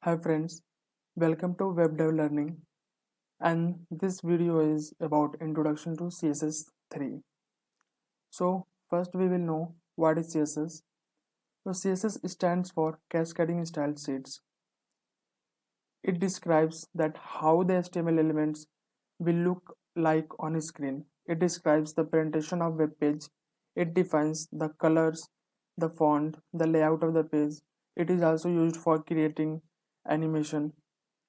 Hi friends, welcome to Web Dev Learning, and this video is about introduction to CSS 3. So first we will know what is CSS. So CSS stands for Cascading Style Sheets. It describes that how the HTML elements will look like on a screen. It describes the presentation of web page. It defines the colors, the font, the layout of the page. It is also used for creating animation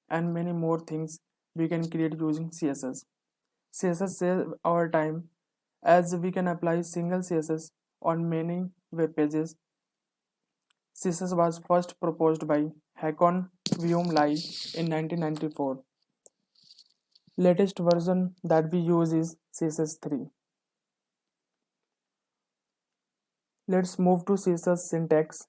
and many more things we can create using CSS. CSS saves our time as we can apply single CSS on many web pages. CSS was first proposed by Hakon Vuom Lai in 1994. Latest version that we use is CSS 3. Let's move to CSS syntax.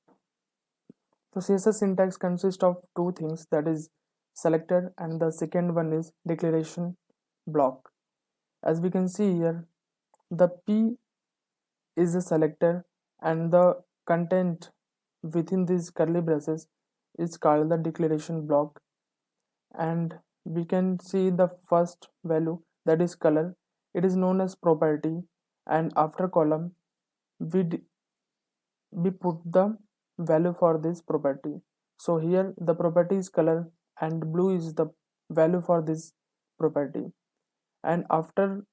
So CSS syntax consists of two things, that is selector and the second one is declaration block. As we can see here, the P is a selector and the content within these curly braces is called the declaration block, and we can see the first value, that is color. It is known as property, and after column we put the value for this property. So here the property is color and blue is the value for this property, and after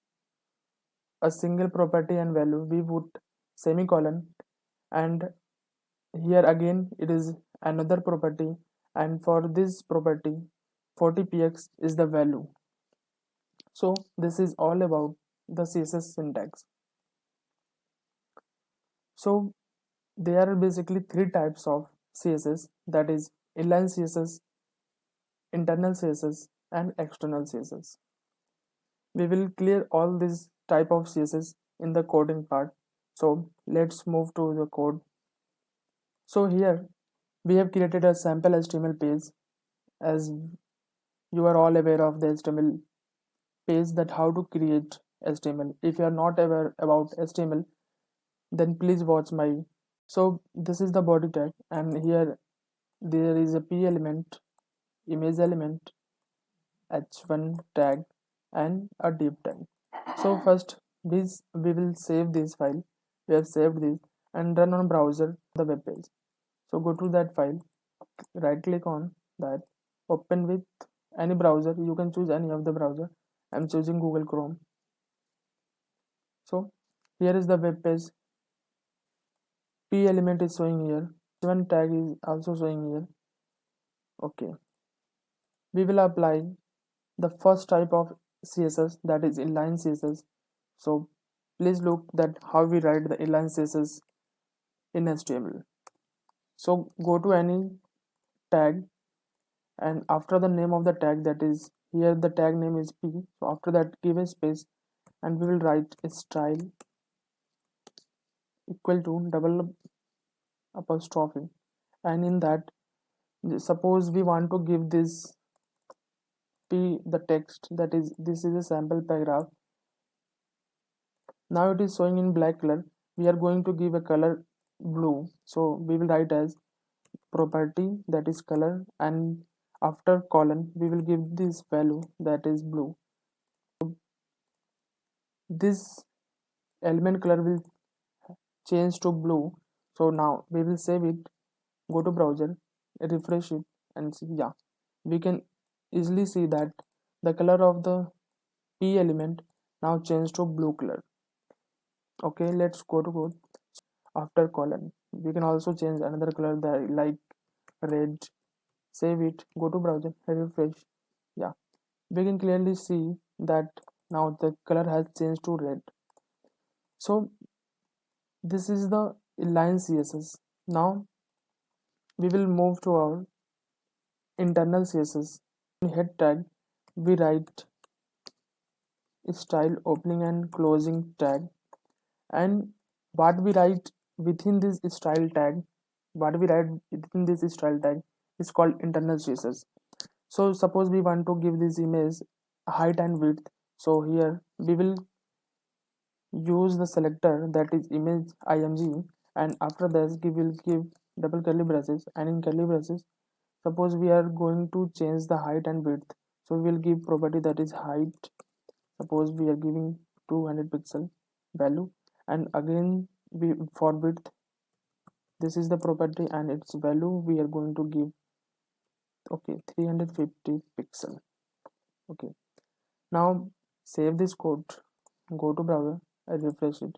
a single property and value we put semicolon, and here again it is another property, and for this property 40px is the value. So this is all about the CSS syntax. So there are basically three types of CSS, that is inline CSS, internal CSS and external CSS. We will clear all these type of CSS in the coding part. So let's move to the code. So here we have created a sample HTML page. As you are all aware of the HTML page, that how to create HTML. If you are not aware about HTML, then please watch my. So this is the body tag, and here there is a p element, image element, h1 tag and a div tag. So first this we will save this file. We have saved this and run on browser the web page. So go to that file, right click on that, open with any browser. You can choose any of the browser. I'm choosing Google Chrome. So here is the web page. P element is showing here, one tag is also showing here. Okay, we will apply the first type of CSS, that is inline CSS. So please look that how we write the inline CSS in HTML. So go to any tag, and after the name of the tag, that is here the tag name is P, so after that give a space and we will write style equal to double apostrophe, and in that, suppose we want to give this P the text, that is this is a sample paragraph. Now it is showing in black color. We are going to give a color blue, so we will write as property, that is color, and after colon we will give this value, that is blue. This element color will change to blue. So now we will save it, go to browser, refresh it and see. Yeah, we can easily see that the color of the P element now changed to blue color. Okay, let's go to code. After colon we can also change another color that like red. Save it, go to browser, refresh. Yeah, we can clearly see that now the color has changed to red. So this is the inline CSS. Now we will move to our internal CSS. In head tag we write style opening and closing tag, and what we write within this style tag, what we write within this style tag is called internal CSS. So suppose we want to give this image height and width. So here we will use the selector, that is image img, and after this we will give double curly braces, and in curly braces Suppose we are going to change the height and width, so we will give property that is height. Suppose we are giving 200 pixel value, and again we for width, this is the property and its value we are going to give, okay, 350 pixel. Okay, now save this code, go to browser and refresh it.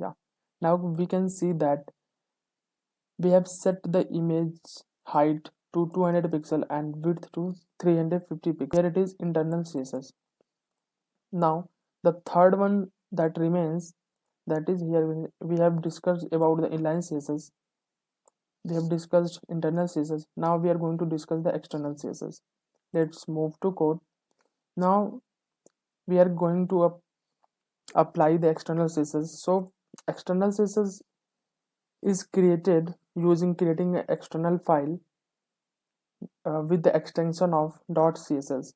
Yeah, now we can see that we have set the image height to 200 pixel and width to 350 pixel. Here it is internal CSS. Now the third one that remains, that is here we have discussed about the inline CSS, we have discussed internal CSS. Now we are going to discuss the external CSS. Let's move to code. Now we are going to apply the external CSS. So external CSS is created using creating an external file with the extension of .css.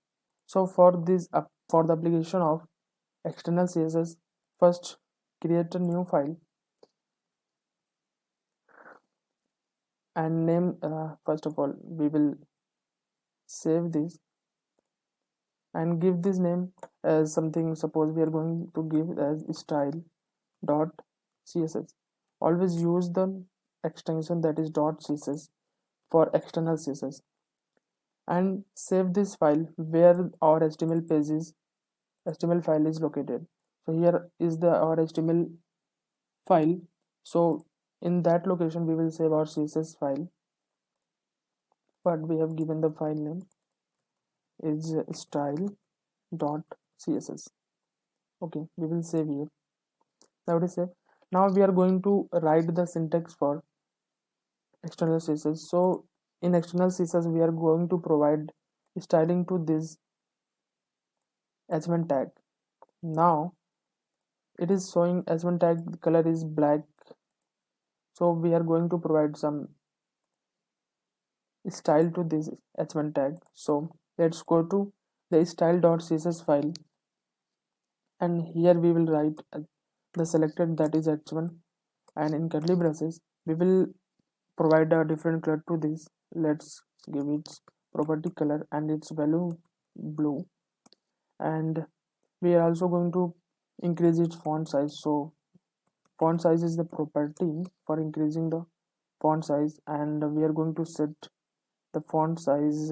So for this for the application of external CSS, first create a new file and name, first of all we will save this and give this name as something. Suppose we are going to give as style dot css. Always use the extension that is dot css for external css, and save this file where our html file is located. So here is the our html file. So in that location we will save our css file, but we have given the file name is style dot css. Okay, we will save here. Now it is saved. Now we are going to write the syntax for external css. So in external css we are going to provide styling to this h1 tag. Now it is showing h1 tag color is black, so we are going to provide some style to this h1 tag. So let's go to the style.css file, and here we will write the selected that is h1, and in curly braces we will provide a different color to this. Let's give its property color and its value blue, and we are also going to increase its font size. So font size is the property for increasing the font size, and we are going to set the font size,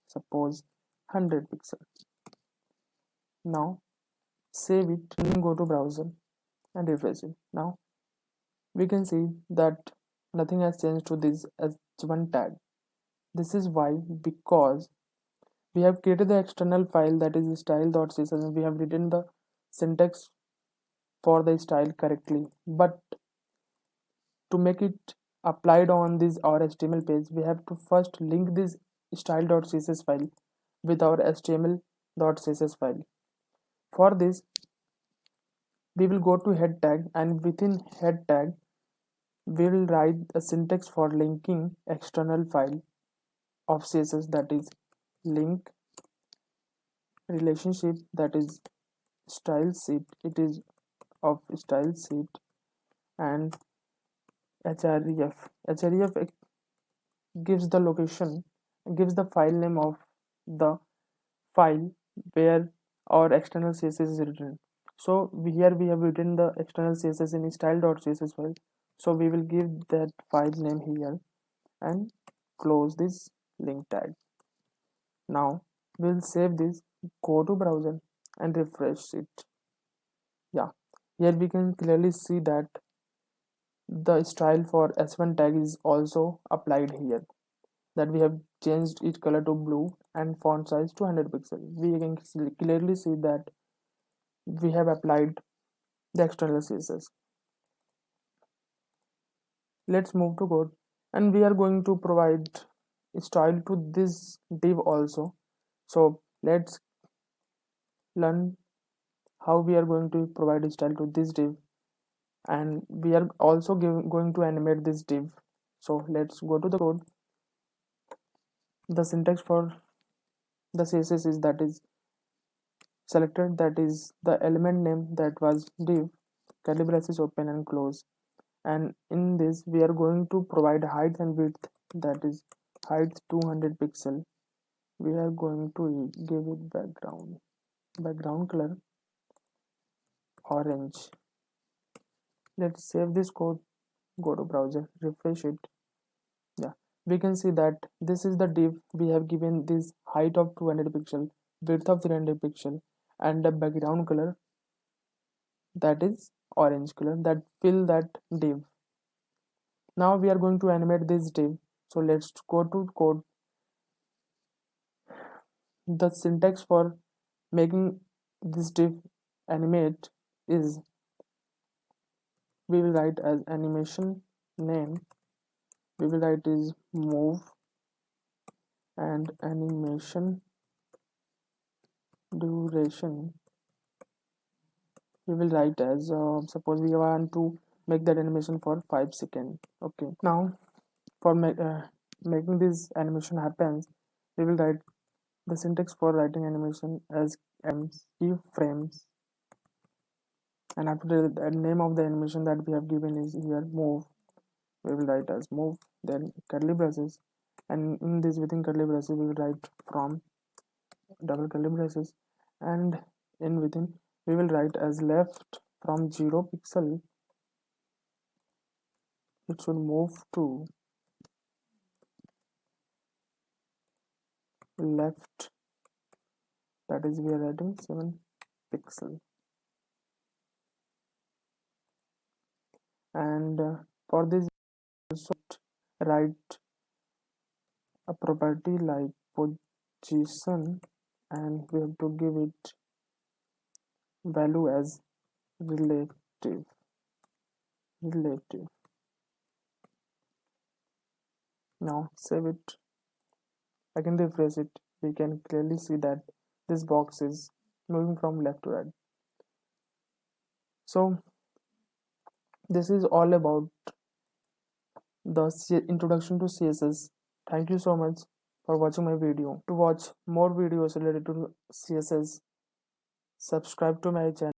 suppose 100 pixel. Now save it and go to browser and refresh it. Now we can see that nothing has changed to this h1 tag. This is why, because we have created the external file that is style.css and we have written the syntax for the style correctly, but to make it applied on this our HTML page we have to first link this style.css file with our html.css file. For this we will go to head tag, and within head tag we will write a syntax for linking external file of css, that is link relationship, that is style sheet, it is of style sheet, and href gives the location, gives the file name of the file where our external css is written. So here we have written the external css in style.css file, so we will give that file name here and close this link tag. Now we'll save this, go to browser and refresh it. Yeah, here we can clearly see that the style for h1 tag is also applied here, that we have changed its color to blue and font size to 100 pixel. We can clearly see that we have applied the external css. Let's move to code, and we are going to provide style to this div also. So let's learn how we are going to provide style to this div, and we are also going to animate this div. So let's go to the code. The syntax for the css is that is selected, that is the element name that was div, curly braces open and close, and in this we are going to provide height and width, that is height 200 pixel. We are going to give it background color orange. Let's save this code, go to browser, refresh it. Yeah, we can see that this is the div. We have given this height of 200 pixel, width of 300 pixel, and the background color that is orange color that fill that div. Now we are going to animate this div. So let's go to code. The syntax for making this div animate is, we will write as animation name, we will write is move, and animation duration we will write as suppose we want to make that animation for 5 seconds. Okay, now for making this animation happens, we will write the syntax for writing animation as keyframes, and after the name of the animation that we have given is here move, we will write as move, then curly braces, and in this within curly braces we will write from double curly braces, and in within we will write as left from 0 pixel it should move to left, that is we are writing 7 pixel, and for this also write a property like position, and we have to give it value as relative. Now save it. I can refresh it. We can clearly see that this box is moving from left to right. So this is all about the introduction to CSS. Thank you so much for watching my video. To watch more videos related to CSS, subscribe to my channel.